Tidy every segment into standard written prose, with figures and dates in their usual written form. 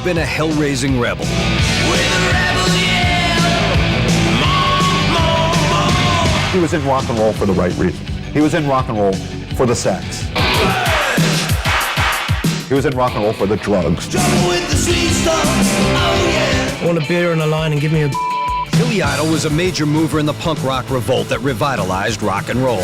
been a hell-raising rebel. He was in rock and roll for the right reasons. He was in rock and roll for the sex. He was in rock and roll for the drugs. Want a beer and a line and give me a... Billy Idol was a major mover in the punk rock revolt that revitalized rock and roll.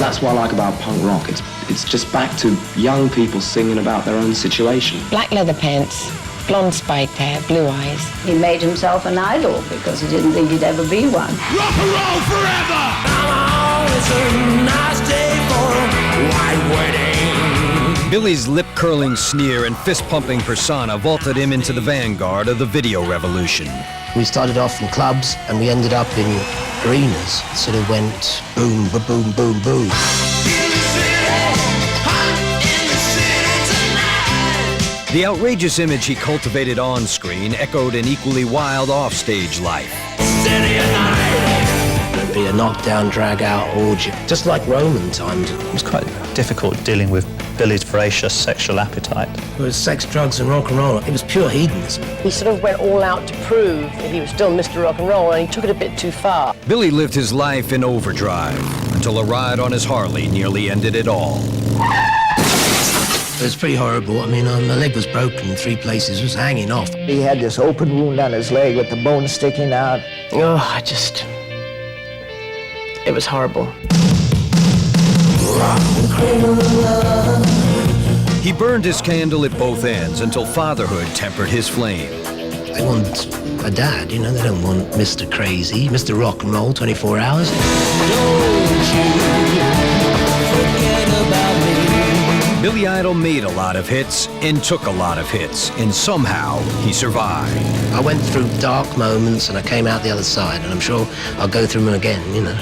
That's what I like about punk rock. It's just back to young people singing about their own situation. Black leather pants, blonde spiked hair, blue eyes. He made himself an idol because he didn't think he'd ever be one. Rock and roll forever! Come on, it's a nice day for a white wedding. Billy's lip-curling sneer and fist-pumping persona vaulted him into the vanguard of the video revolution. We started off in clubs and we ended up in arenas. Sort of went boom, ba-boom, boom, boom. The outrageous image he cultivated on screen echoed an equally wild off-stage life. There'd be a knockdown, drag-out orgy, just like Roman times. It was quite difficult dealing with Billy's voracious sexual appetite. It was sex, drugs, and rock and roll. It was pure hedonism. He sort of went all out to prove that he was still Mr. Rock and Roll, and he took it a bit too far. Billy lived his life in overdrive until a ride on his Harley nearly ended it all. It was pretty horrible. I mean, my leg was broken in 3 places. It was hanging off. He had this open wound on his leg with the bone sticking out. Oh, it was horrible. He burned his candle at both ends until fatherhood tempered his flame. They want a dad, you know, they don't want Mr. Crazy, Mr. Rock and Roll 24 hours. Billy Idol made a lot of hits and took a lot of hits, and somehow he survived. I went through dark moments and I came out the other side, and I'm sure I'll go through them again, you know.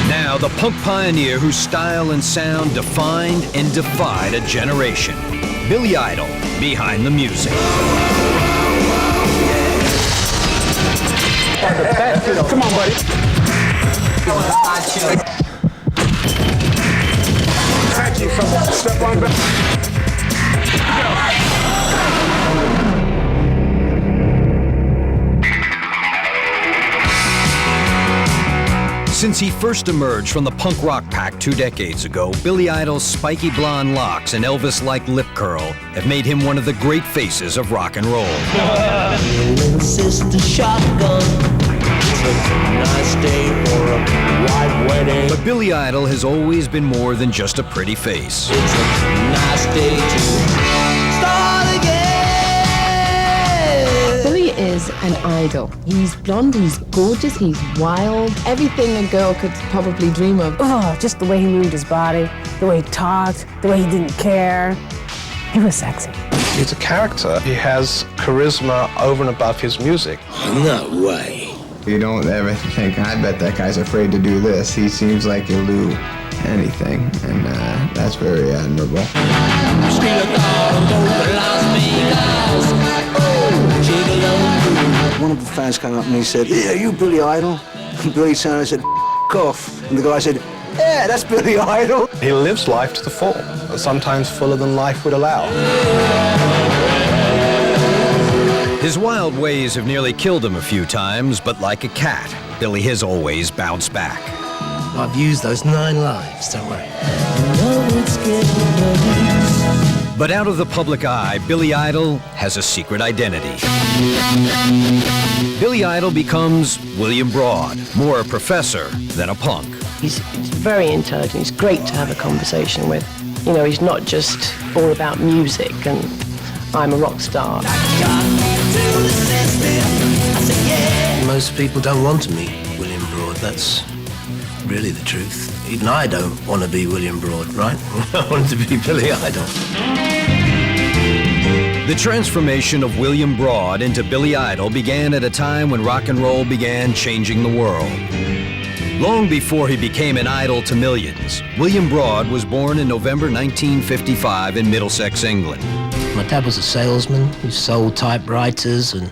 Now, the punk pioneer whose style and sound defined and defied a generation. Billy Idol, behind the music. Come on, buddy. Thank you. Step on back. Since he first emerged from the punk rock pack 2 decades ago, Billy Idol's spiky blonde locks and Elvis-like lip curl have made him one of the great faces of rock and roll. Little sister shotgun. It's a nice day for a white wedding. But Billy Idol has always been more than just a pretty face. It's a nice day to start again. Billy is an idol. He's blonde, he's gorgeous, he's wild. Everything a girl could probably dream of. Oh, just the way he moved his body, the way he talked, the way he didn't care. He was sexy. He's a character. He has charisma over and above his music. No way. You don't ever think, I bet that guy's afraid to do this. He seems like he'll do anything, and that's very admirable. One of the fans came up and he said, "Yeah, you Billy Idol?" And Billy turned and said, "F*** off." And the guy said, "Yeah, that's Billy Idol." He lives life to the full, sometimes fuller than life would allow. His wild ways have nearly killed him a few times, but like a cat, Billy has always bounced back. I've used those 9 lives, don't worry. But out of the public eye, Billy Idol has a secret identity. Billy Idol becomes William Broad, more a professor than a punk. He's very intelligent. He's great to have a conversation with. You know, he's not just all about music and I'm a rock star. Most people don't want to meet William Broad. That's really the truth. Even I don't want to be William Broad, right? I want to be Billy Idol. The transformation of William Broad into Billy Idol began at a time when rock and roll began changing the world. Long before he became an idol to millions, William Broad was born in November 1955 in Middlesex, England. My dad was a salesman who sold typewriters and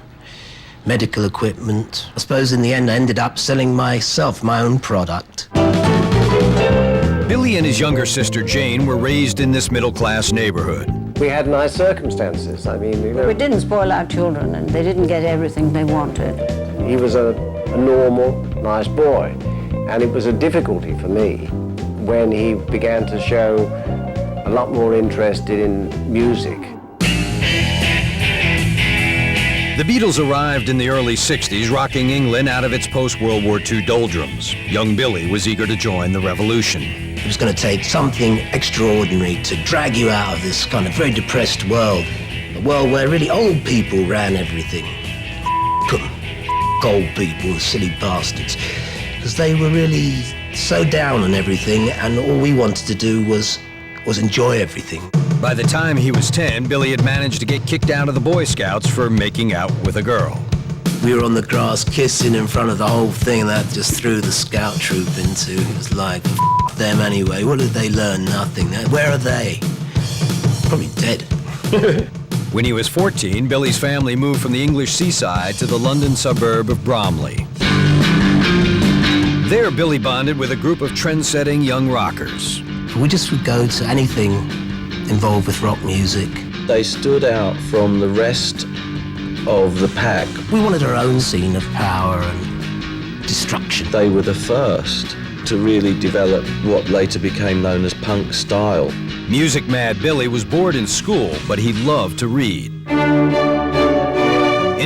medical equipment. I suppose in the end I ended up selling myself my own product. Billy and his younger sister Jane were raised in this middle-class neighborhood. We had nice circumstances. I mean, you know. We didn't spoil our children, and they didn't get everything they wanted. He was a normal, nice boy. And it was a difficulty for me when he began to show a lot more interest in music. The Beatles arrived in the early 60s, rocking England out of its post-World War II doldrums. Young Billy was eager to join the revolution. It was going to take something extraordinary to drag you out of this kind of very depressed world. A world where really old people ran everything. Old people, silly bastards. Because they were really so down on everything, and all we wanted to do was enjoy everything. By the time he was 10, Billy had managed to get kicked out of the Boy Scouts for making out with a girl. We were on the grass kissing in front of the whole thing, and that just threw the scout troop into. It was like, F them anyway. What did they learn? Nothing. Where are they? Probably dead. When he was 14, Billy's family moved from the English seaside to the London suburb of Bromley. There, Billy bonded with a group of trend-setting young rockers. We just would go to anything involved with rock music. They stood out from the rest of the pack. We wanted our own scene of power and destruction. They were the first to really develop what later became known as punk style. Music-mad Billy was bored in school, but he loved to read. And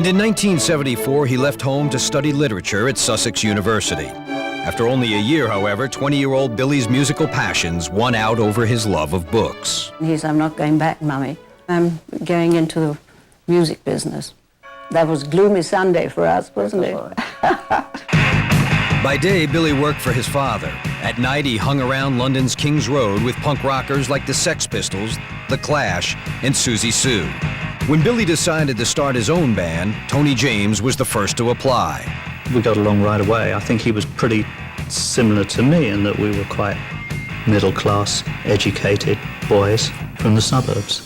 in 1974, he left home to study literature at Sussex University. After only a year, however, 20-year-old Billy's musical passions won out over his love of books. He said, I'm not going back, Mummy. I'm going into the music business. That was gloomy Sunday for us, wasn't it? By day, Billy worked for his father. At night, he hung around London's King's Road with punk rockers like the Sex Pistols, The Clash, and Susie Sue. When Billy decided to start his own band, Tony James was the first to apply. We got along right away. I think he was pretty similar to me in that we were quite middle-class, educated boys from the suburbs.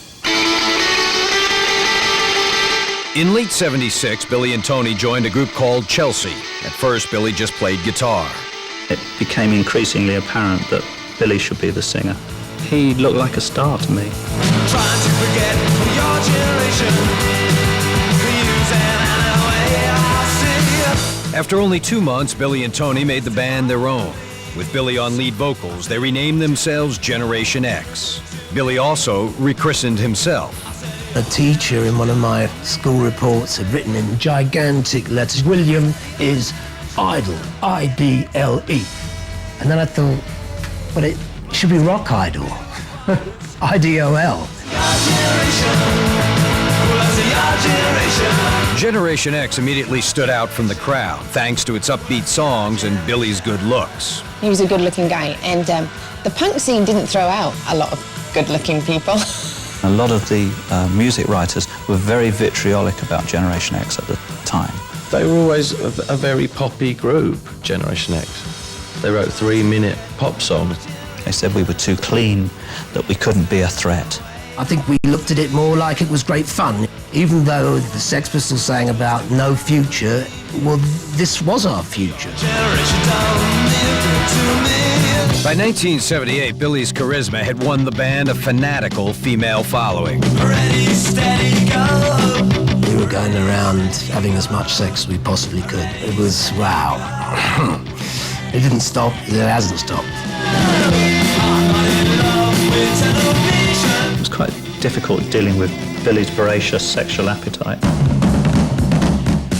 In late '76, Billy and Tony joined a group called Chelsea. At first, Billy just played guitar. It became increasingly apparent that Billy should be the singer. He looked like a star to me. Trying to forget your generation. After only 2 months, Billy and Tony made the band their own. With Billy on lead vocals, they renamed themselves Generation X. Billy also rechristened himself. A teacher in one of my school reports had written in gigantic letters, William is idle, I-D-L-E. And then I thought, well, it should be Rock Idol, I-D-O-L. Generation X immediately stood out from the crowd, thanks to its upbeat songs and Billy's good looks. He was a good-looking guy, and the punk scene didn't throw out a lot of good-looking people. A lot of the music writers were very vitriolic about Generation X at the time. They were always a very poppy group, Generation X. They wrote 3-minute pop songs. They said we were too clean, that we couldn't be a threat. I think we looked at it more like it was great fun. Even though the Sex Pistols sang about no future, well, this was our future. By 1978, Billy's charisma had won the band a fanatical female following. Ready, steady, go. We were going around having as much sex as we possibly could. It was, wow. It didn't stop, it hasn't stopped. It was quite difficult dealing with Billy's voracious sexual appetite.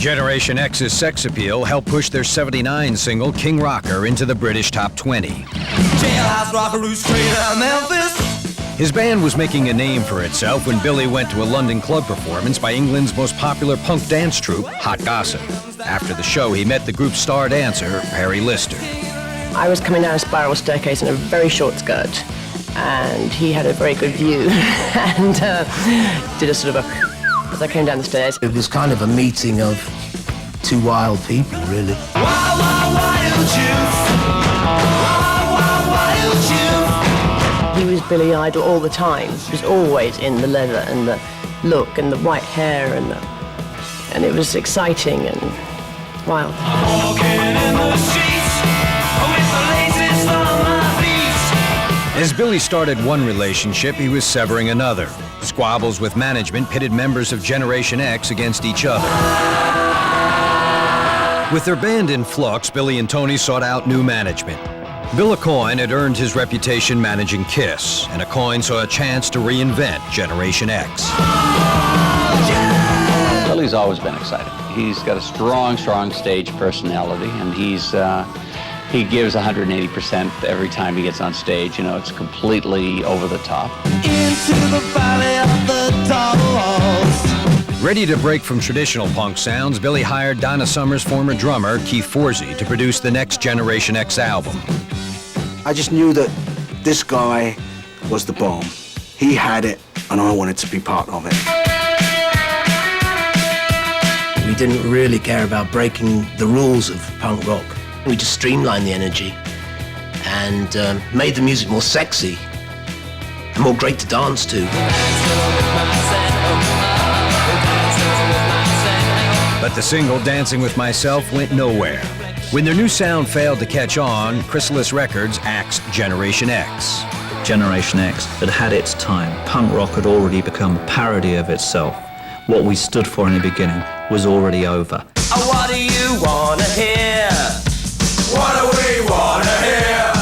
Generation X's sex appeal helped push their '79 single, King Rocker, into the British top 20. Jailhouse rockaroo straight out of Memphis. His band was making a name for itself when Billy went to a London club performance by England's most popular punk dance troupe, Hot Gossip. After the show, he met the group's star dancer, Harry Lister. I was coming down a spiral staircase in a very short skirt, and he had a very good view, and did a sort of a as I came down the stairs. It was kind of a meeting of two wild people, really. Wild, wild, wild youth. Wild, wild, wild youth. He was Billy Idol all the time. He was always in the leather and the look and the white hair and it was exciting and wild. Walking in the streets with the latest on my feet. As Billy started one relationship, he was severing another. Squabbles with management pitted members of Generation X against each other. With their band in flux, Billy and Tony sought out new management. Bill Aucoin had earned his reputation managing Kiss, and Aucoin saw a chance to reinvent Generation X. Billy's always been exciting. He's got a strong stage personality, and he gives 180% every time he gets on stage. You know, it's completely over the top. Into the valley of the dolls. Ready to break from traditional punk sounds, Billy hired Donna Summer's former drummer, Keith Forsey, to produce the next Generation X album. I just knew that this guy was the bomb. He had it, and I wanted to be part of it. We didn't really care about breaking the rules of punk rock. We just streamlined the energy and made the music more sexy and more great to dance to. But the single, Dancing With Myself, went nowhere. When their new sound failed to catch on, Chrysalis Records axed Generation X. Generation X had had its time. Punk rock had already become a parody of itself. What we stood for in the beginning was already over. Oh, what do you wanna hear? What do we wanna hear?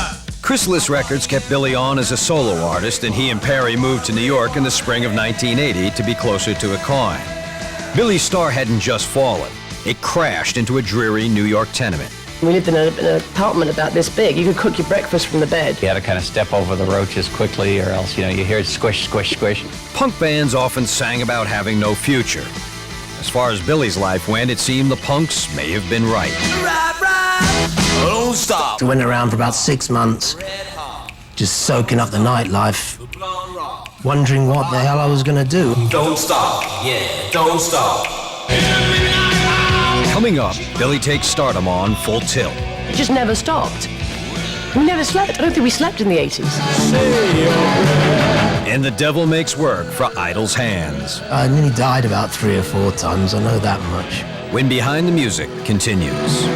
Chrysalis Records kept Billy on as a solo artist, and he and Perry moved to New York in the spring of 1980 to be closer to Aucoin. Billy's star hadn't just fallen. It crashed into a dreary New York tenement. We lived in an apartment about this big. You could cook your breakfast from the bed. You had to kind of step over the roaches quickly, or else, you know, you hear it squish, squish, squish. Punk bands often sang about having no future. As far as Billy's life went, it seemed the punks may have been right. Don't stop. I went around for about 6 months, just soaking up the nightlife, wondering what the hell I was gonna do. Don't stop. Yeah, don't stop. Coming up, Billy takes stardom on full tilt. It just never stopped. We never slept. I don't think we slept in the 80s. And the devil makes work for Idol's hands. I nearly died about 3 or 4 times, I know that much. When Behind the Music continues.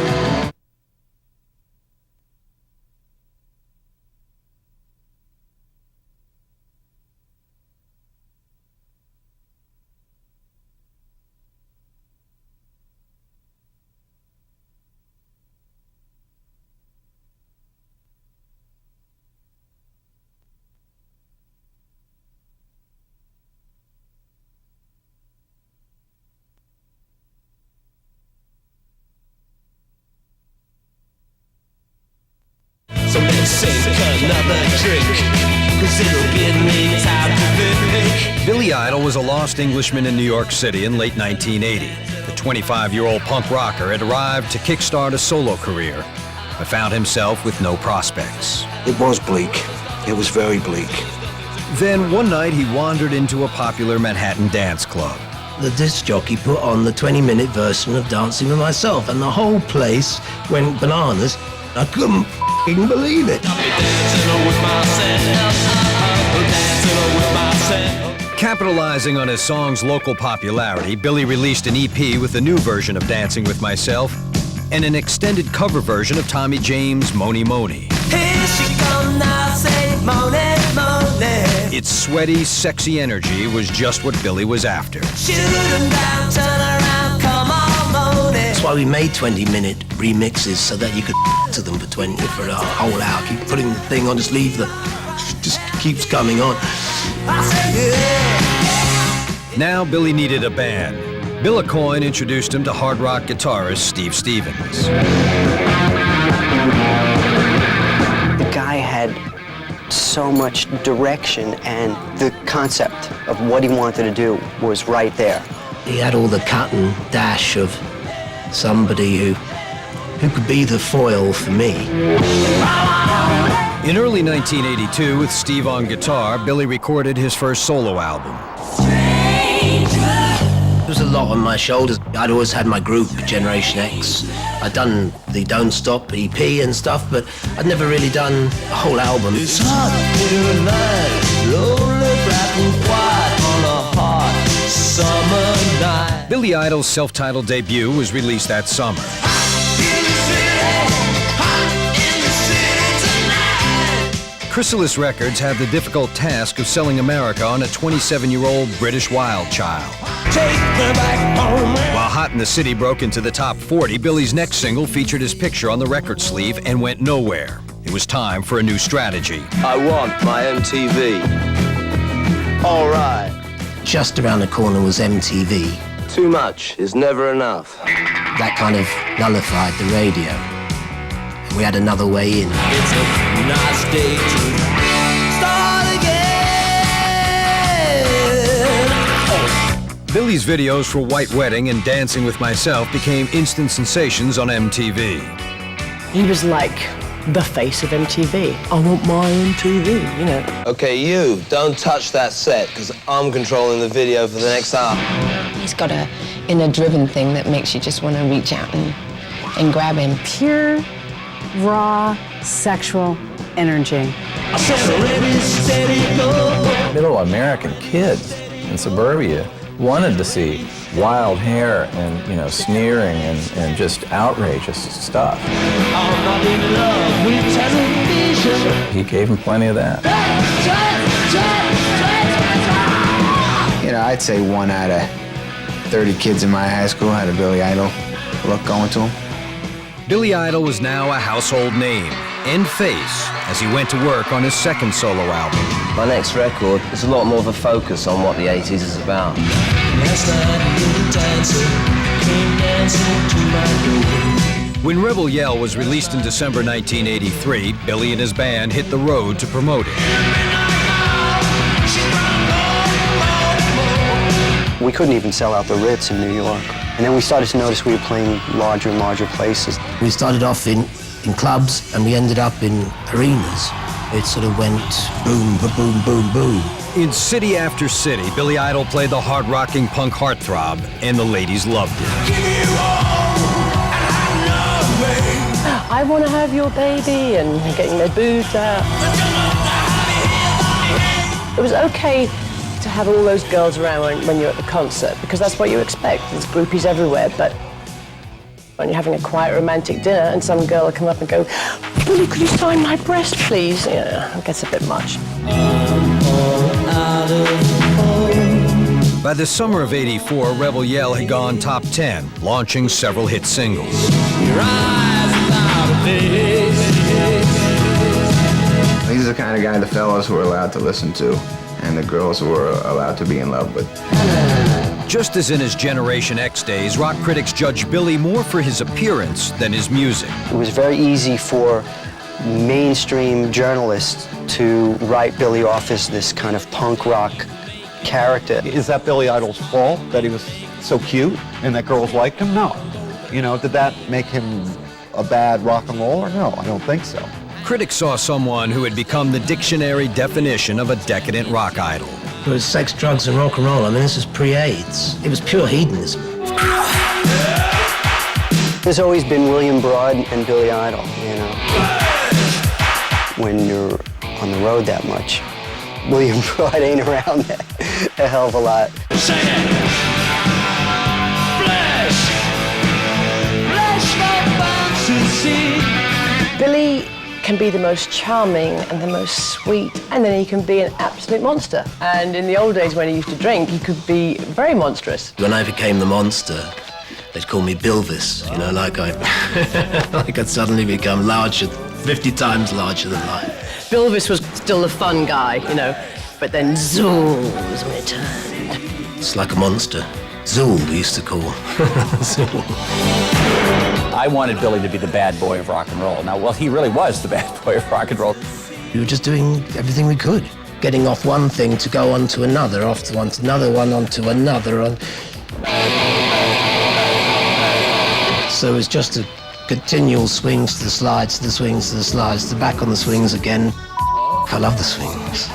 So let's take another drink, 'cause it'll give me time to think. Billy Idol was a lost Englishman in New York City in late 1980. The 25-year-old punk rocker had arrived to kickstart a solo career, but found himself with no prospects. It was bleak. It was very bleak. Then one night he wandered into a popular Manhattan dance club. The disc jockey put on the 20-minute version of Dancing With Myself, and the whole place went bananas. I couldn't believe it. Capitalizing on his song's local popularity, Billy released an EP with a new version of Dancing With Myself and an extended cover version of Tommy James' Mony Mony. Here she come now, say Mony Mony. Its sweaty, sexy energy was just what Billy was after. Shoot 'em down, turn around, come on, Mony. That's why we made 20-minute remixes, so that you could to them for a whole hour. Keep putting the thing on, just keeps coming on. Now Billy needed a band. Bill Aucoin introduced him to hard rock guitarist Steve Stevens. The guy had so much direction, and the concept of what he wanted to do was right there. He had all the cut and dash of somebody who could be the foil for me. In early 1982, with Steve on guitar, Billy recorded his first solo album. There was a lot on my shoulders. I'd always had my group, Generation X. I'd done the Don't Stop EP and stuff, but I'd never really done a whole album. It's hot here at night, lonely, black and white on a hot summer night. Billy Idol's self-titled debut was released that summer. Chrysalis Records had the difficult task of selling America on a 27-year-old British wild child. While Hot in the City broke into the top 40, Billy's next single featured his picture on the record sleeve and went nowhere. It was time for a new strategy. I want my MTV. All right. Just around the corner was MTV. Too much is never enough. That kind of nullified the radio. We had another way in. It's a nice day to start again. Billy's videos for White Wedding and Dancing with Myself became instant sensations on MTV. He was like the face of MTV. I want my MTV, you know. Okay, you, don't touch that set, because I'm controlling the video for the next hour. He's got a inner-driven thing that makes you just want to reach out and grab him. Pure, raw, sexual energy. Middle American kids in suburbia wanted to see wild hair and, you know, sneering and just outrageous stuff. He gave him plenty of that. You know, I'd say 1 out of 30 kids in my high school had a Billy Idol look going to them. Billy Idol was now a household name and face as he went to work on his second solo album. My next record is a lot more of a focus on what the 80s is about. When Rebel Yell was released in December 1983, Billy and his band hit the road to promote it. We couldn't even sell out the Ritz in New York. And then we started to notice we were playing larger and larger places. We started off in clubs and we ended up in arenas. It sort of went boom, boom, boom, boom. In city after city, Billy Idol played the hard-rocking punk heartthrob, and the ladies loved it. I want to have your baby, and getting their boobs out. It was okay to have all those girls around when you're at the concert, because that's what you expect. There's groupies everywhere, but when you're having a quiet romantic dinner and some girl will come up and go, Billy, could you sign my breast, please? Yeah, it gets a bit much. By the summer of '84, Rebel Yell had gone top 10, launching several hit singles. He's the kind of guy the fellas were allowed to listen to, and the girls were allowed to be in love with. Just as in his Generation X days, rock critics judged Billy more for his appearance than his music. It was very easy for mainstream journalists to write Billy off as this kind of punk rock character. Is that Billy Idol's fault that he was so cute and that girls liked him? No. You know, did that make him a bad rock and roller? No, I don't think so. Critics saw someone who had become the dictionary definition of a decadent rock idol. It was sex, drugs, and rock and roll. I mean, this was pre-AIDS. It was pure hedonism. There's always been William Broad and Billy Idol, you know. When you're on the road that much, William Broad ain't around a hell of a lot. Billy can be the most charming and the most sweet, and then he can be an absolute monster. And in the old days when he used to drink, he could be very monstrous. When I became the monster, they'd call me Bilvis, you know, like I'd suddenly become larger, 50 times larger than life. Bilvis was still the fun guy, you know, but then Zool was when it turned. It's like a monster. Zool, we used to call. Zool. I wanted Billy to be the bad boy of rock and roll. Now, well, he really was the bad boy of rock and roll. We were just doing everything we could. Getting off one thing to go on to another, off to another one, onto another. So it was just a continual swings to the slides, to the swings to the slides, to back on the swings again. I love the swings.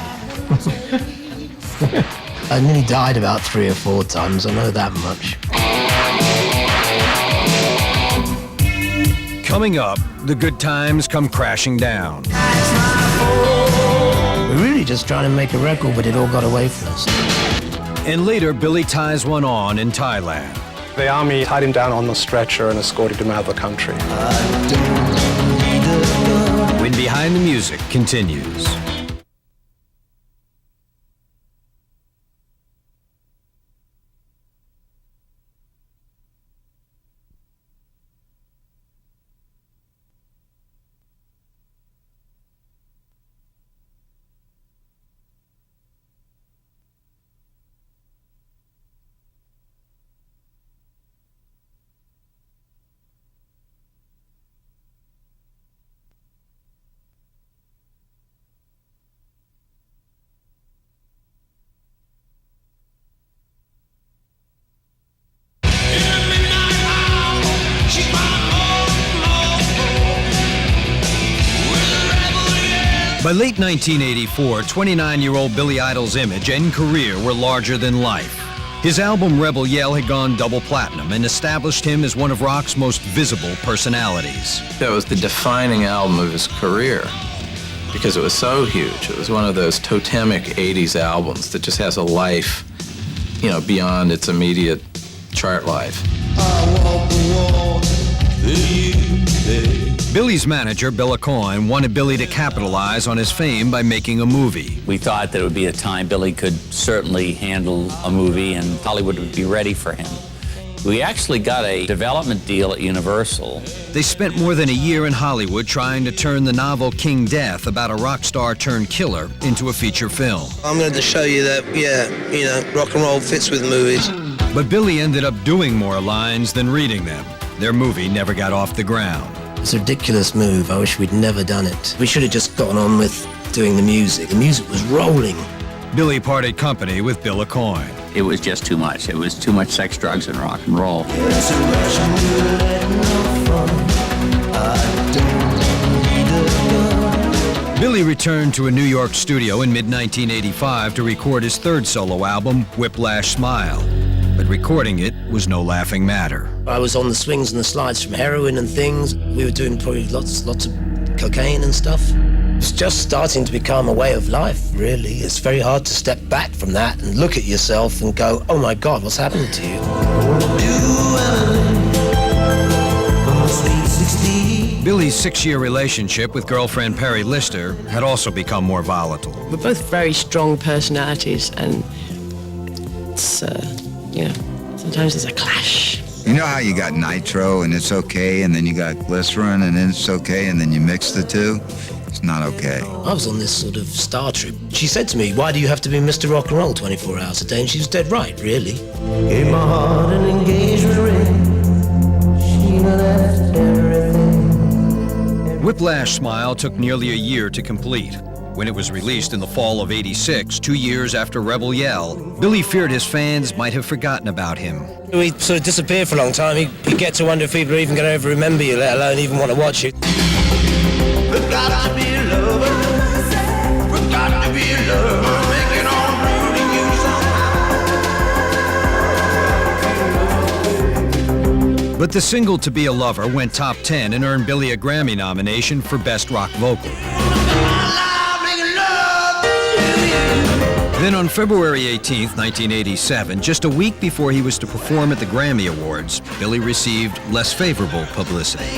I nearly died about 3 or 4 times, I know that much. Coming up, the good times come crashing down. We're really just trying to make a record, but it all got away from us. And later, Billy ties one on in Thailand. The army tied him down on the stretcher and escorted him out of the country. When Behind the Music continues. By late 1984, 29-year-old Billy Idol's image and career were larger than life. His album Rebel Yell had gone double platinum and established him as one of rock's most visible personalities. That was the defining album of his career because it was so huge. It was one of those totemic 80s albums that just has a life, you know, beyond its immediate chart life. Billy's manager, Bill Aucoin, wanted Billy to capitalize on his fame by making a movie. We thought that it would be a time Billy could certainly handle a movie and Hollywood would be ready for him. We actually got a development deal at Universal. They spent more than a year in Hollywood trying to turn the novel King Death, about a rock star turned killer, into a feature film. I'm going to show you that, yeah, you know, rock and roll fits with movies. But Billy ended up doing more lines than reading them. Their movie never got off the ground. It's a ridiculous move. I wish we'd never done it. We should have just gotten on with doing the music. The music was rolling. Billy parted company with Bill Aucoin. It was just too much. It was too much sex, drugs, and rock and roll. Billy returned to a New York studio in mid-1985 to record his third solo album, Whiplash Smile. But recording it was no laughing matter. I was on the swings and the slides from heroin and things. We were doing probably lots of cocaine and stuff. It's just starting to become a way of life, really. It's very hard to step back from that and look at yourself and go, oh my God, what's happening to you? Billy's 6-year relationship with girlfriend Perry Lister had also become more volatile. We're both very strong personalities, and it's, you know, sometimes there's a clash. You know how you got nitro and it's okay, and then you got glycerin and it's okay, and then you mix the two? It's not okay. I was on this sort of star trip. She said to me, why do you have to be Mr. Rock and Roll 24 hours a day? And she was dead right, really. Gave my heart an engagement ring. She left everything. Whiplash Smile took nearly a year to complete. When it was released in the fall of '86, 2 years after Rebel Yell, Billy feared his fans might have forgotten about him. He sort of disappeared for a long time. He'd get to wonder if people are even going to ever remember you, let alone even want to watch it. Forgot to be a lover. Forgot to be a lover. Making on rooting you somehow. But the single To Be a Lover went top 10 and earned Billy a Grammy nomination for Best Rock Vocal. Then on February 18th, 1987, just a week before he was to perform at the Grammy Awards, Billy received less favorable publicity.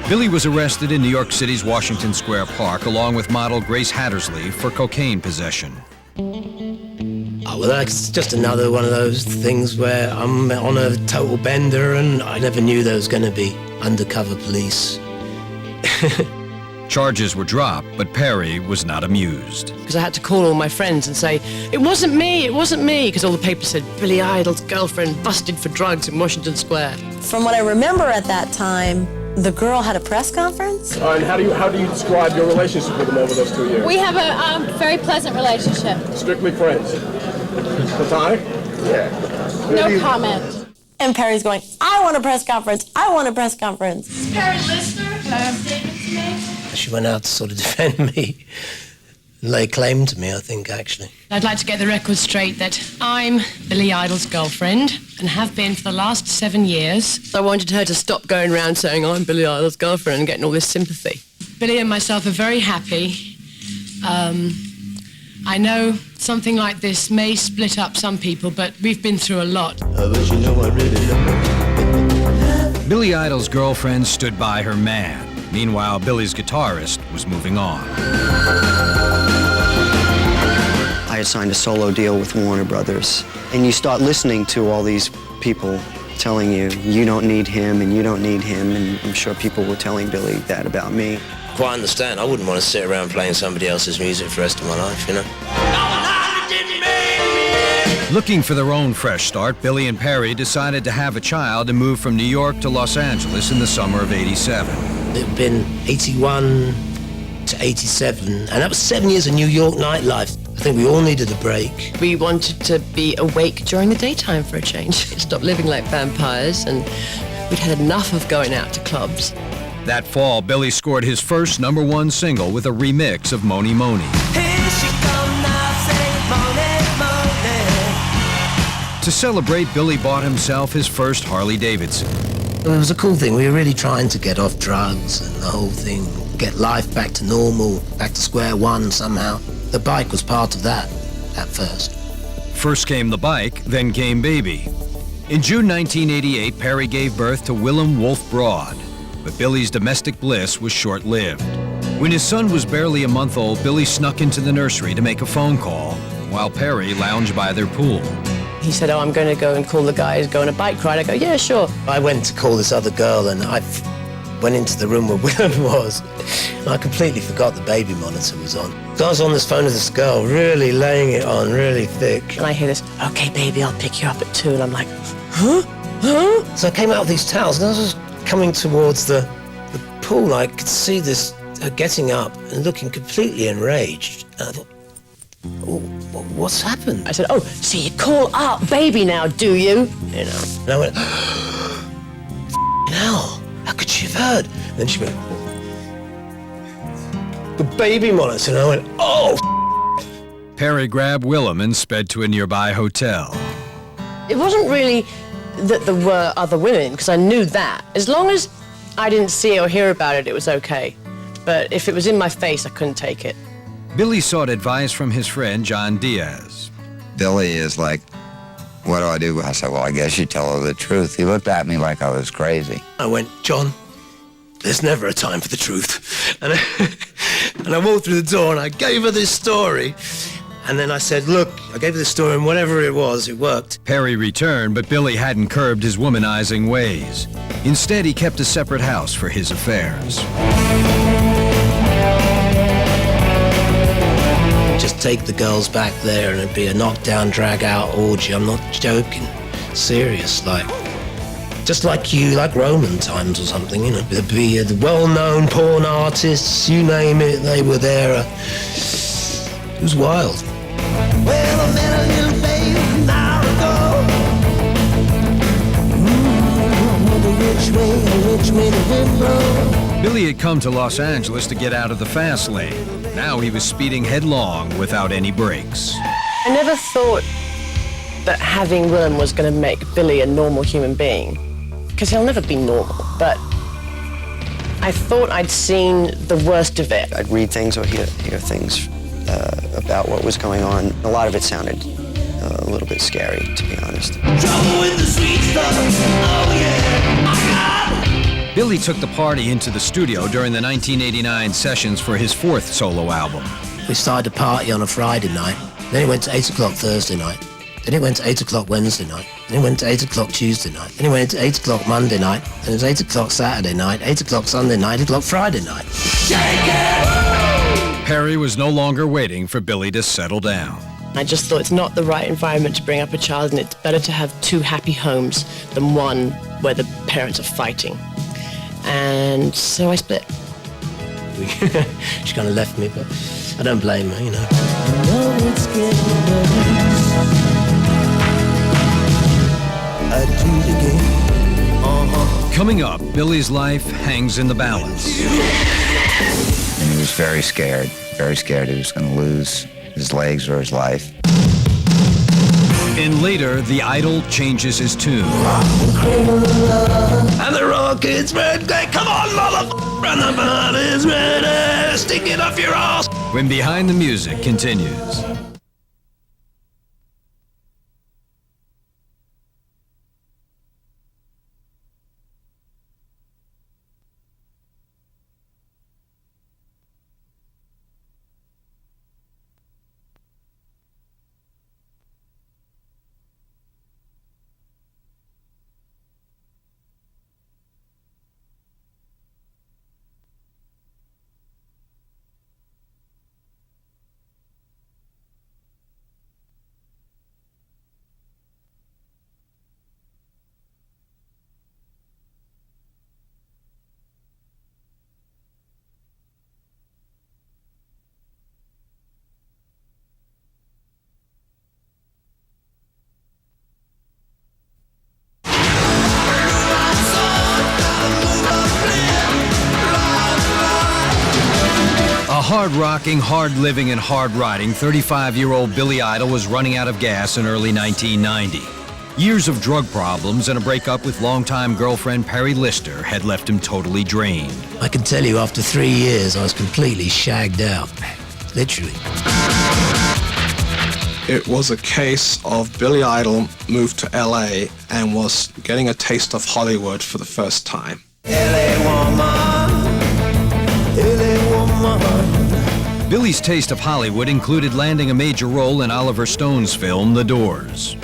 Billy was arrested in New York City's Washington Square Park along with model Grace Hattersley for cocaine possession. Oh, well, that's just another one of those things where I'm on a total bender and I never knew there was going to be undercover police. Charges were dropped, but Perry was not amused. Because I had to call all my friends and say, it wasn't me, because all the papers said Billy Idol's girlfriend busted for drugs in Washington Square. From what I remember at that time, the girl had a press conference. And how do you describe your relationship with him over those 2 years? We have a very pleasant relationship. Strictly friends. Platonic? Yeah. No comment. And Perry's going, I want a press conference. I want a press conference. Is Perry Lister statement to me? She went out to sort of defend me, lay claim to me, I think, actually. I'd like to get the record straight that I'm Billy Idol's girlfriend and have been for the last 7 years. I wanted her to stop going around saying I'm Billy Idol's girlfriend and getting all this sympathy. Billy and myself are very happy. I know something like this may split up some people, but we've been through a lot. But you know I really love her. Billy Idol's girlfriend stood by her man. Meanwhile, Billy's guitarist was moving on. I had signed a solo deal with Warner Brothers, and you start listening to all these people telling you, you don't need him and you don't need him, and I'm sure people were telling Billy that about me. Quite understand. I wouldn't want to sit around playing somebody else's music for the rest of my life, you know? Looking for their own fresh start, Billy and Perry decided to have a child and move from New York to Los Angeles in the summer of '87. It had been 81 to 87, and that was 7 years of New York nightlife. I think we all needed a break. We wanted to be awake during the daytime for a change. Stop living like vampires, and we'd had enough of going out to clubs. That fall, Billy scored his first #1 single with a remix of Mony Mony. To celebrate, Billy bought himself his first Harley Davidson. It was a cool thing. We were really trying to get off drugs and the whole thing, get life back to normal, back to square one somehow. The bike was part of that at first. First came the bike, then came baby. In June 1988, Perry gave birth to Willem Wolf Broad, but Billy's domestic bliss was short-lived. When his son was barely a month old, Billy snuck into the nursery to make a phone call, while Perry lounged by their pool. He said, oh, I'm going to go and call the guys, go on a bike ride. I go, yeah, sure. I went to call this other girl and I went into the room where Willem was. And I completely forgot the baby monitor was on. So I was on this phone with this girl, really laying it on, really thick. And I hear this, okay, baby, I'll pick you up at 2. And I'm like, huh? Huh? So I came out with these towels and I was coming towards the pool. I could see this, her getting up and looking completely enraged. And I thought, oh, what's happened? I said, oh, so you call up baby now, do you? You know. And I went, hell, how could she have heard? And then she went, the baby monitor. And I went, oh. Perry grabbed Willem and sped to a nearby hotel. It wasn't really that there were other women, because I knew that. As long as I didn't see or hear about it, it was okay. But if it was in my face, I couldn't take it. Billy sought advice from his friend John Diaz. Billy is like, what do I do? I said, well, I guess you tell her the truth. He looked at me like I was crazy. I went, John, there's never a time for the truth. And I walked through the door and I gave her this story. And then I said, look, I gave her this story and whatever it was, it worked. Perry returned, but Billy hadn't curbed his womanizing ways. Instead, he kept a separate house for his affairs. Just take the girls back there and it'd be a knockdown, drag-out orgy. I'm not joking. Serious, like. Just like you, like Roman times or something, you know. There'd be the well-known porn artists, you name it, they were there. It was wild. Well, I met a little babe an hour ago. Which way the wind blows. Billy had come to Los Angeles to get out of the fast lane. Now he was speeding headlong without any brakes. I never thought that having Willem was going to make Billy a normal human being, because he'll never be normal, but I thought I'd seen the worst of it. I'd read things or hear things about what was going on. A lot of it sounded a little bit scary, to be honest. Trouble with the sweet stuff, oh yeah, I got it. Billy took the party into the studio during the 1989 sessions for his 4th solo album. We started a party on a Friday night, then it went to 8 o'clock Thursday night, then it went to 8 o'clock Wednesday night, then it went to 8 o'clock Tuesday night, then it went to 8 o'clock Monday night, then it was 8 o'clock Saturday night, 8 o'clock Sunday night, 8 o'clock Friday night. Shake it! Perry was no longer waiting for Billy to settle down. I just thought it's not the right environment to bring up a child, and it's better to have 2 happy homes than one where the parents are fighting. And so I split. She kind of left me, but I don't blame her, you know. It's getting worse. I do it again. Coming up, Billy's life hangs in the balance. And he was very scared he was going to lose his legs or his life. And later, the idol changes his tune. And the Rockets red, come on, motherfucker, and the ball is ready, stick it up your ass. When Behind the Music continues. hard-rocking, hard-living, and hard-riding 35-year-old Billy Idol was running out of gas in early 1990. Years of drug problems and a breakup with longtime girlfriend Perry Lister had left him totally drained. I can tell you, after 3 years, I was completely shagged out. Literally. It was a case of Billy Idol moved to LA and was getting a taste of Hollywood for the first time. Billy's taste of Hollywood included landing a major role in Oliver Stone's film, The Doors.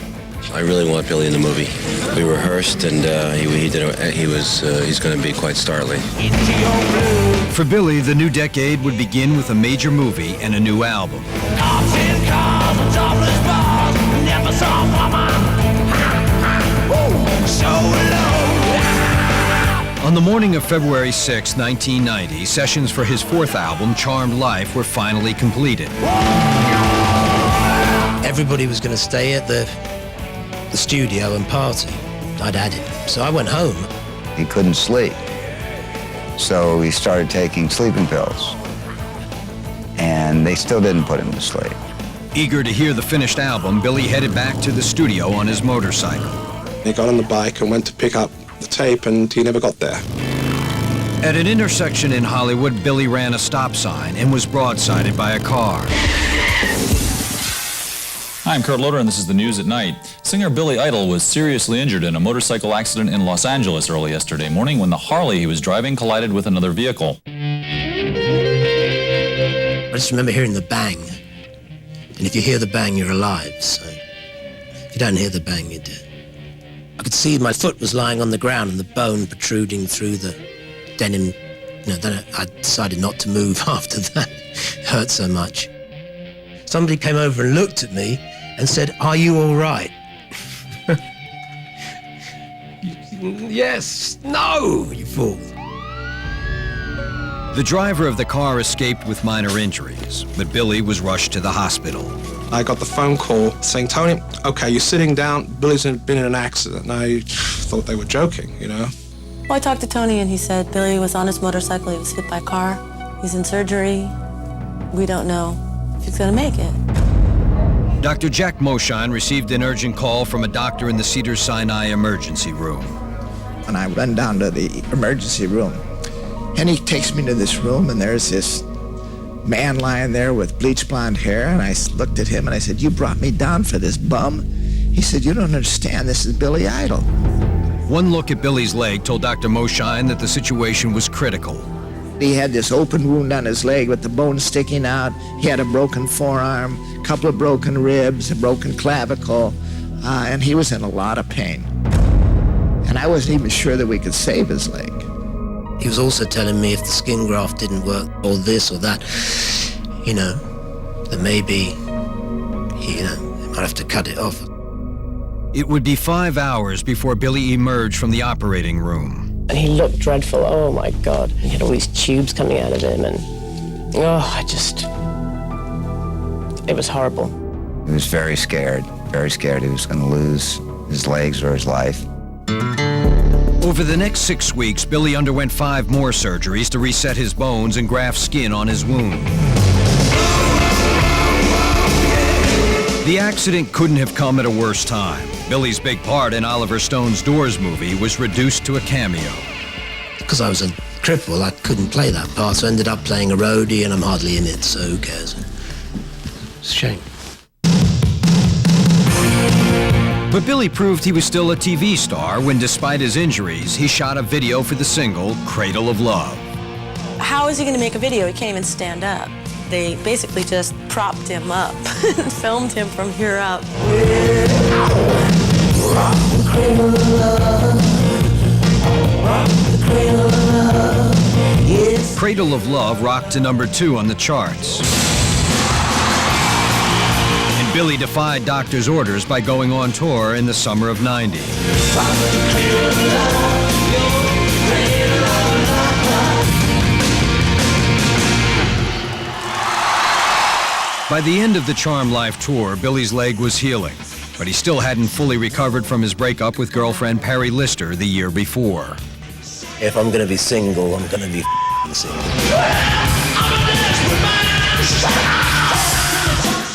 I really want Billy in the movie. We rehearsed, and he's going to be quite startling. For Billy, the new decade would begin with a major movie and a new album. On the morning of February 6, 1990, sessions for his fourth album, Charmed Life, were finally completed. Everybody was going to stay at the studio and party. I'd had it. So I went home. He couldn't sleep. So he started taking sleeping pills. And they still didn't put him to sleep. Eager to hear the finished album, Billy headed back to the studio on his motorcycle. He got on the bike and went to pick up the tape, and he never got there. At an intersection in Hollywood, Billy ran a stop sign and was broadsided by a car. Hi, I'm Kurt Loder, and this is the news at night. Singer Billy Idol was seriously injured in a motorcycle accident in Los Angeles early yesterday morning when the Harley he was driving collided with another vehicle. I just remember hearing the bang. And if you hear the bang, you're alive. So if you don't hear the bang, you're dead. I could see my foot was lying on the ground and the bone protruding through the denim. Then I decided not to move after that. It hurt so much. Somebody came over and looked at me and said, "Are you all right?" Yes. No, you fool. The driver of the car escaped with minor injuries, but Billy was rushed to the hospital. I got the phone call saying, "Tony, okay, you're sitting down. Billy's been in an accident." And I thought they were joking, Well, I talked to Tony and he said Billy was on his motorcycle. He was hit by a car. He's in surgery. We don't know if he's going to make it. Dr. Jack Moshine received an urgent call from a doctor in the Cedars-Sinai emergency room. And I run down to the emergency room, and he takes me to this room, and there's this man lying there with bleach blonde hair, and I looked at him and I said, "You brought me down for this bum?" He said, "You don't understand, this is Billy Idol." One look at Billy's leg told Dr. Moshine that the situation was critical. He had this open wound on his leg with the bone sticking out. He had a broken forearm, a couple of broken ribs, a broken clavicle, and he was in a lot of pain. And I wasn't even sure that we could save his leg. He was also telling me if the skin graft didn't work, or this or that, that maybe, he might have to cut it off. It would be 5 hours before Billy emerged from the operating room. And he looked dreadful. Oh, my God. He had all these tubes coming out of him, and, it was horrible. He was very scared he was going to lose his legs or his life. Over the next 6 weeks, Billy underwent 5 more surgeries to reset his bones and graft skin on his wound. The accident couldn't have come at a worse time. Billy's big part in Oliver Stone's Doors movie was reduced to a cameo. Because I was a cripple, I couldn't play that part, so I ended up playing a roadie, and I'm hardly in it, so who cares? It's a shame. But Billy proved he was still a TV star when, despite his injuries, he shot a video for the single Cradle of Love. How is he going to make a video? He can't even stand up. They basically just propped him up and filmed him from here up. Cradle of Love rocked to #2 on the charts. And Billy defied doctors' orders by going on tour in the summer of '90. By the end of the Charmed Life tour, Billy's leg was healing, but he still hadn't fully recovered from his breakup with girlfriend Perry Lister the year before. If I'm going to be single, I'm going to be single.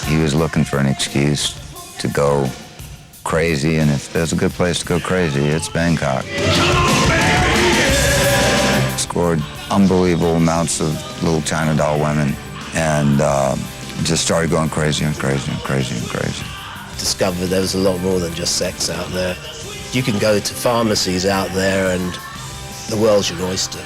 He was looking for an excuse to go crazy, and if there's a good place to go crazy, it's Bangkok. Scored unbelievable amounts of little China doll women, and just started going crazy and crazy and crazy and crazy. Discovered there was a lot more than just sex out there. You can go to pharmacies out there and the world's your oyster.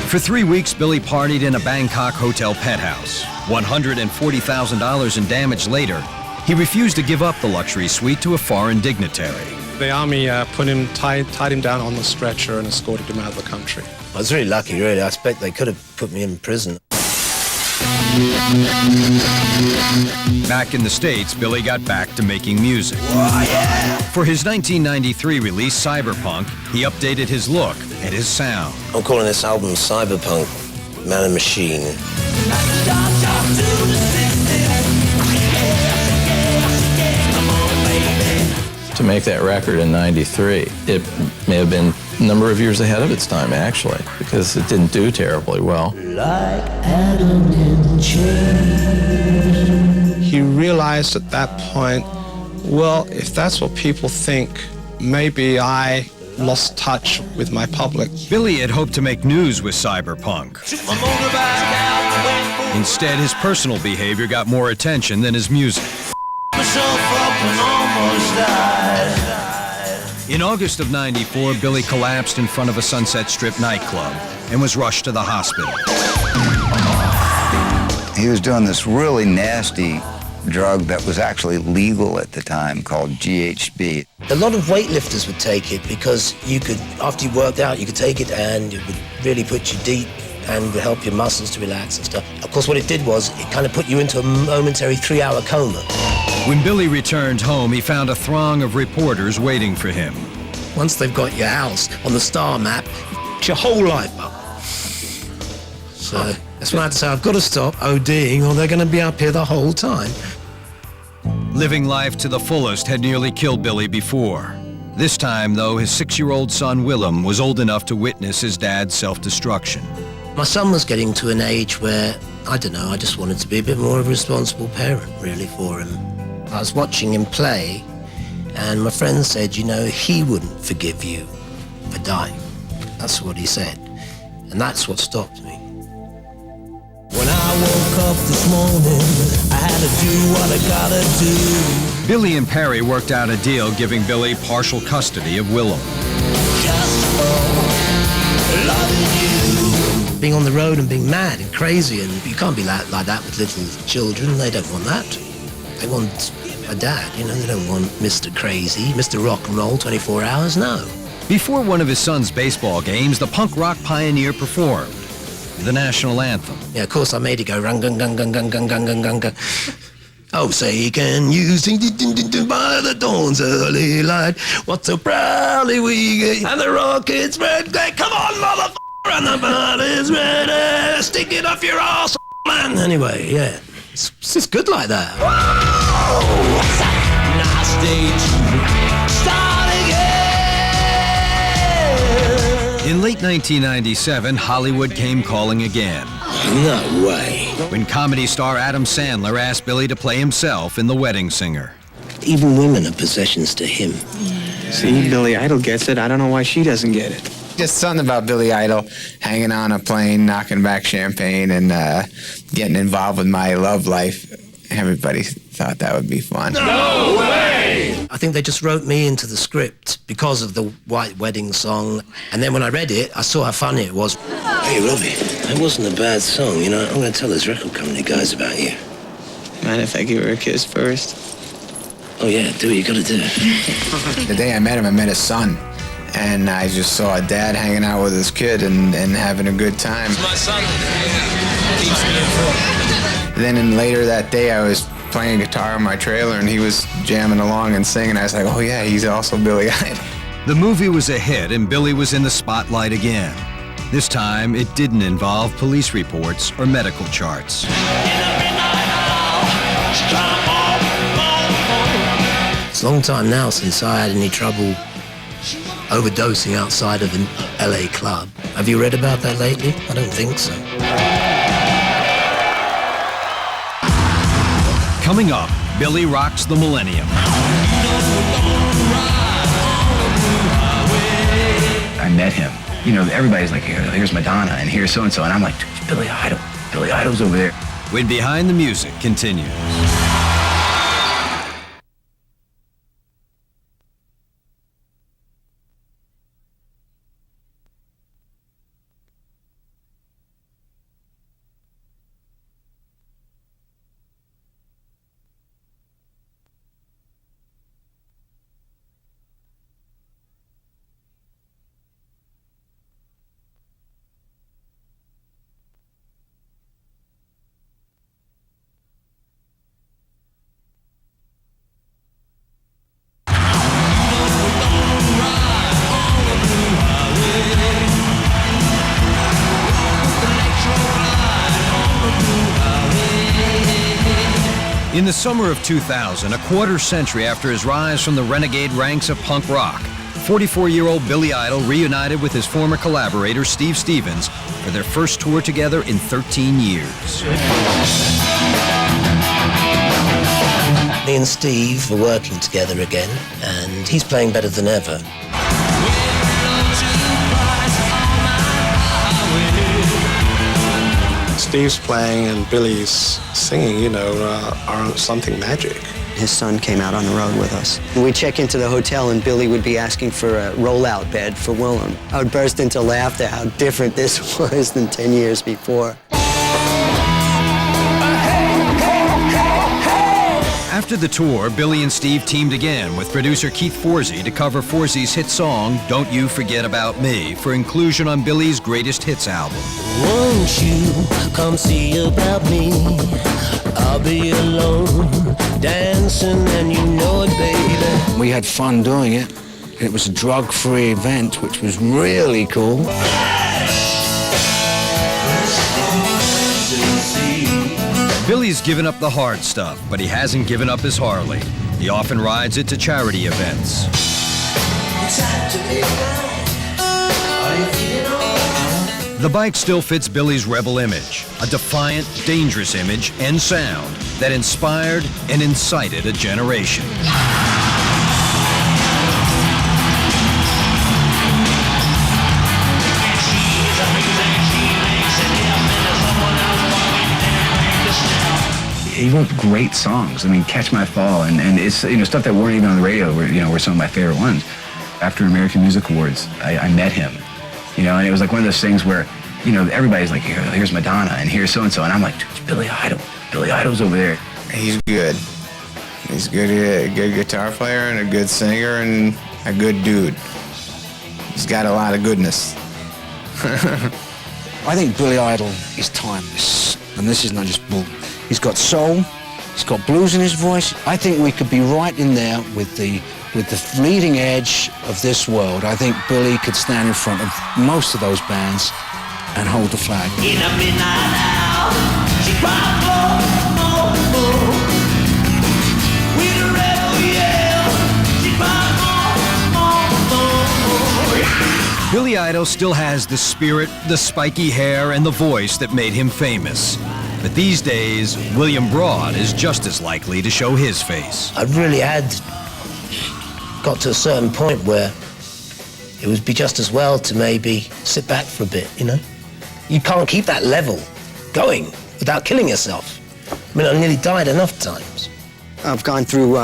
For 3 weeks, Billy partied in a Bangkok hotel penthouse. $140,000 in damage later, he refused to give up the luxury suite to a foreign dignitary. The army tied him down on the stretcher and escorted him out of the country. I was really lucky, really. I expect they could have put me in prison. Back in the States, Billy got back to making music. For his 1993 release, Cyberpunk, he updated his look and his sound. I'm calling this album Cyberpunk, Man and Machine. To make that record in '93, it may have been a number of years ahead of its time, actually, because it didn't do terribly well. He realized at that point, well, if that's what people think, maybe I lost touch with my public. Billy had hoped to make news with Cyberpunk. Instead, his personal behavior got more attention than his music. In August of '94, Billy collapsed in front of a Sunset Strip nightclub and was rushed to the hospital. He was doing this really nasty drug that was actually legal at the time called GHB. A lot of weightlifters would take it because you could, after you worked out, you could take it and it would really put you deep and would help your muscles to relax and stuff. Of course, what it did was it kind of put you into a momentary 3-hour coma. When Billy returned home, he found a throng of reporters waiting for him. Once they've got your house on the star map, it's your whole life up. So that's when I had to say, I've got to stop ODing or they're going to be up here the whole time. Living life to the fullest had nearly killed Billy before. This time, though, his 6-year-old son, Willem, was old enough to witness his dad's self-destruction. My son was getting to an age where, I don't know, I just wanted to be a bit more of a responsible parent, really, for him. I was watching him play, and my friend said, you know, he wouldn't forgive you for dying. That's what he said. And that's what stopped me. When I woke up this morning, I had to do what I gotta do. Billy and Perry worked out a deal giving Billy partial custody of Willem. Being on the road and being mad and crazy, and you can't be like that with little children. They don't want that. They want a dad, you know, they don't want Mr. Crazy, Mr. Rock and Roll 24 hours, no. Before one of his son's baseball games, the punk rock pioneer performed the national anthem. Yeah, of course I made it go rung gung gung gung gung gung gung gung gung gung. Oh, say can you sing by the dawn's early light? What so proudly we get, and the rockets red glare. Come on, motherfucker, and the body's ready. Stick it up your ass, man. Anyway, yeah, it's just good like that. Whoa, what's that? Now stage start again. In late 1997, Hollywood came calling again. No way. When comedy star Adam Sandler asked Billy to play himself in The Wedding Singer. Even women are possessions to him. See, Billy Idol gets it. I don't know why she doesn't get it. Just something about Billy Idol hanging on a plane, knocking back champagne, and getting involved with my love life. Everybody thought that would be fun. No way! I think they just wrote me into the script because of the White Wedding song. And then when I read it, I saw how funny it was. Hey, Robbie, that wasn't a bad song. You know, I'm going to tell those record company guys about you. Mind if I give her a kiss first? Oh, yeah, do what you got to do. The day I met him, I met his son. And I just saw a dad hanging out with his kid and having a good time. My son. Then later that day, I was playing guitar in my trailer, and he was jamming along and singing. I was like, oh, yeah, he's also Billy Idol. The movie was a hit, and Billy was in the spotlight again. This time, it didn't involve police reports or medical charts. It's a long time now since I had any trouble overdosing outside of an LA club. Have you read about that lately? I don't think so. Coming up, Billy rocks the millennium. I met him. You know, everybody's like, here's Madonna, and here's so-and-so, and I'm like, it's Billy Idol. Billy Idol's over there. When Behind the Music continues. In the summer of 2000, a quarter century after his rise from the renegade ranks of punk rock, 44-year-old Billy Idol reunited with his former collaborator, Steve Stevens, for their first tour together in 13 years. Me and Steve are working together again, and he's playing better than ever. Steve's playing and Billy's singing, you know, are something magic. His son came out on the road with us. We'd check into the hotel and Billy would be asking for a rollout bed for Willem. I would burst into laughter how different this was than 10 years before. After the tour, Billy and Steve teamed again with producer Keith Forsey to cover Forsey's hit song, Don't You Forget About Me, for inclusion on Billy's greatest hits album. Won't you come see about me? I'll be alone, dancing, and you know it, baby. We had fun doing it. It was a drug-free event, which was really cool. Billy's given up the hard stuff, but he hasn't given up his Harley. He often rides it to charity events. The bike still fits Billy's rebel image, a defiant, dangerous image and sound that inspired and incited a generation. He wrote great songs. I mean, Catch My Fall, and it's, you know, stuff that weren't even on the radio were some of my favorite ones. After American Music Awards, I met him, you know, and it was like one of those things where, you know, everybody's like, here's Madonna, and here's so-and-so, and I'm like, it's Billy Idol. Billy Idol's over there. He's good. He's good, a good guitar player and a good singer and a good dude. He's got a lot of goodness. I think Billy Idol is timeless, and this is not just bull. He's got soul, he's got blues in his voice. I think we could be right in there with the leading edge of this world. I think Billy could stand in front of most of those bands and hold the flag. In a midnight hour, she cried more. With a rebel yell, she cried more. Billy Idol still has the spirit, the spiky hair, and the voice that made him famous. But these days, William Broad is just as likely to show his face. I really had got to a certain point where it would be just as well to maybe sit back for a bit, you know? You can't keep that level going without killing yourself. I mean, I nearly died enough times. I've gone through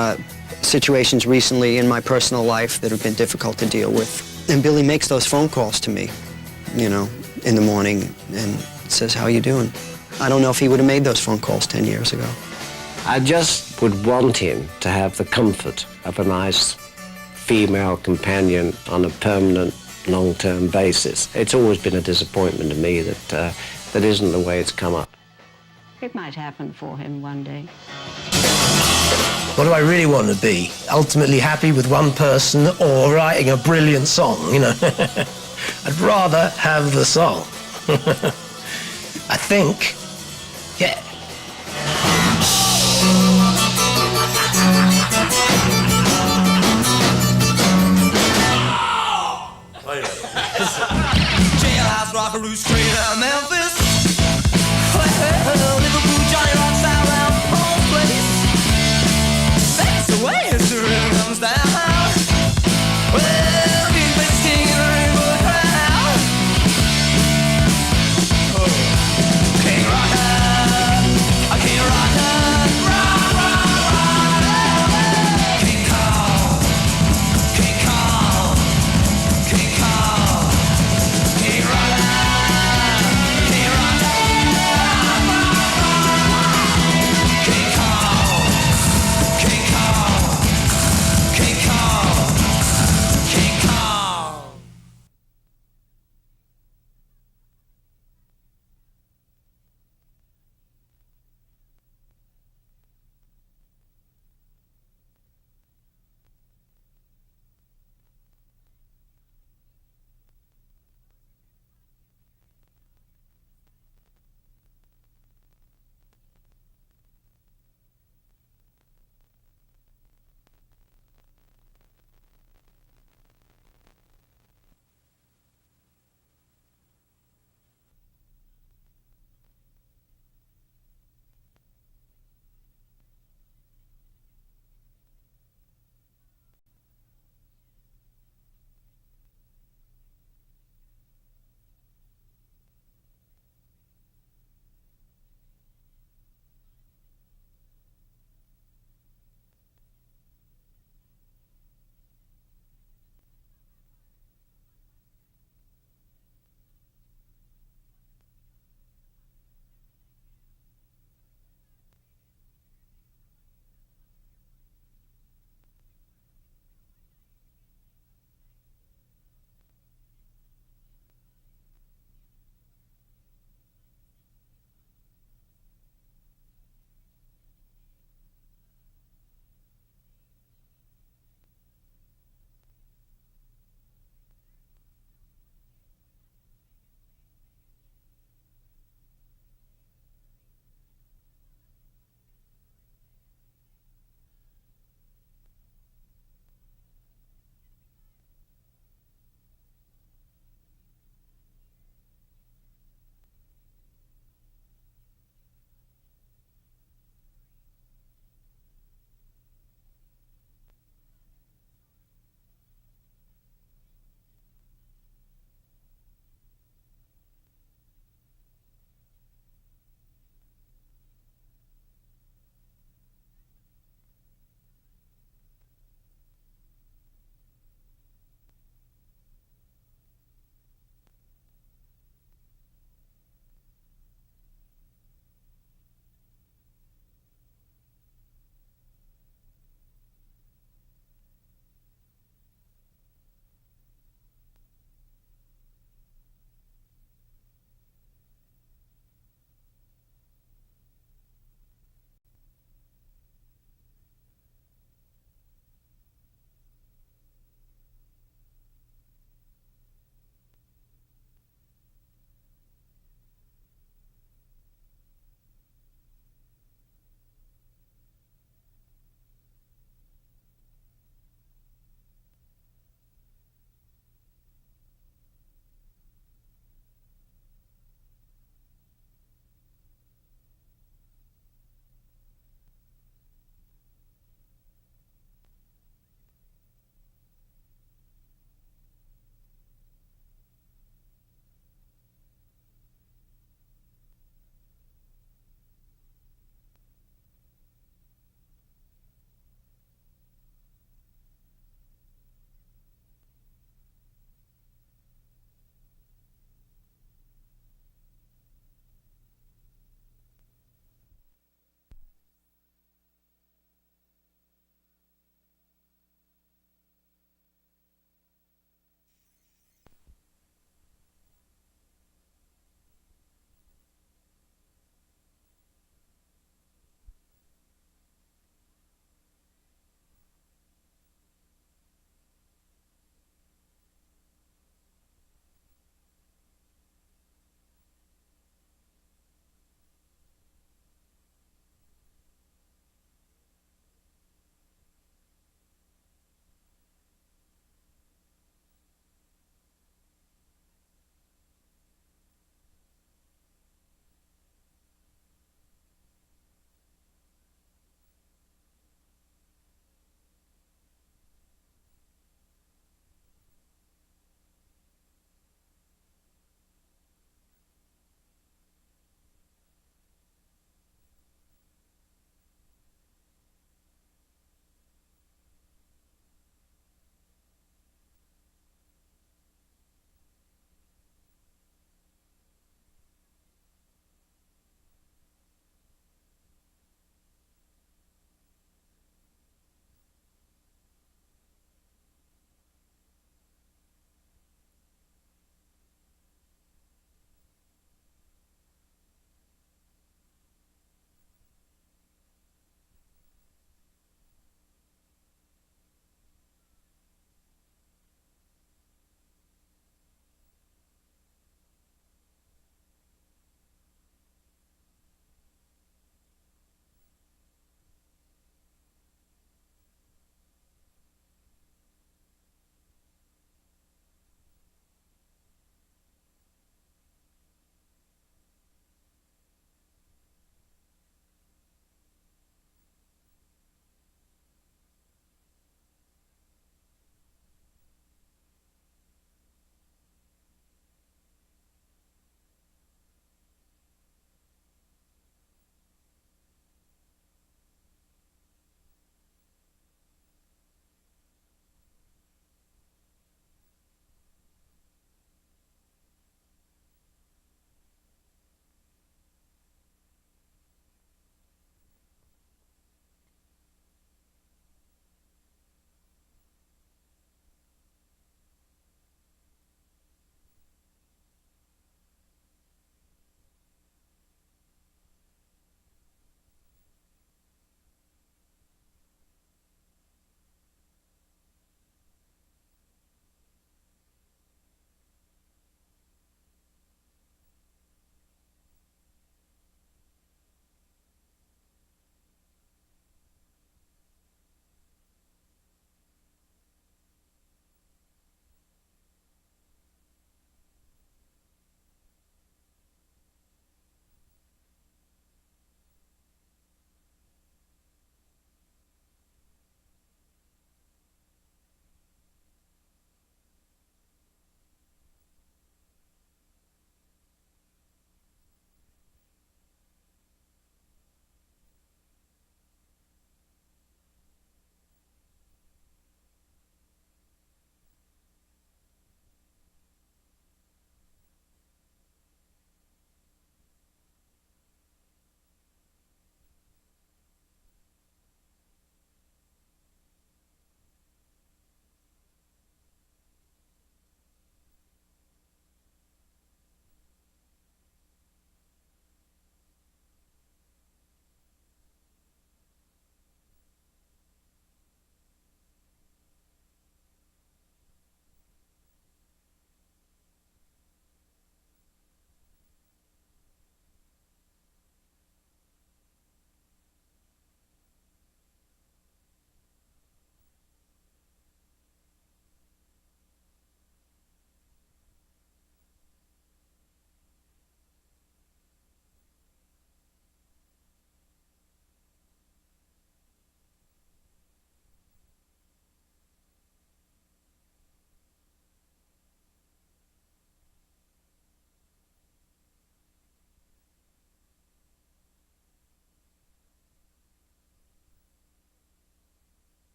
situations recently in my personal life that have been difficult to deal with. And Billy makes those phone calls to me, you know, in the morning and says, how you doing? I don't know if he would have made those phone calls 10 years ago. I just would want him to have the comfort of a nice female companion on a permanent, long-term basis. It's always been a disappointment to me that that isn't the way it's come up. It might happen for him one day. What do I really want to be? Ultimately happy with one person or writing a brilliant song, you know? I'd rather have the song. I think, yeah. Jailhouse rockaroo straight out of Memphis. Well,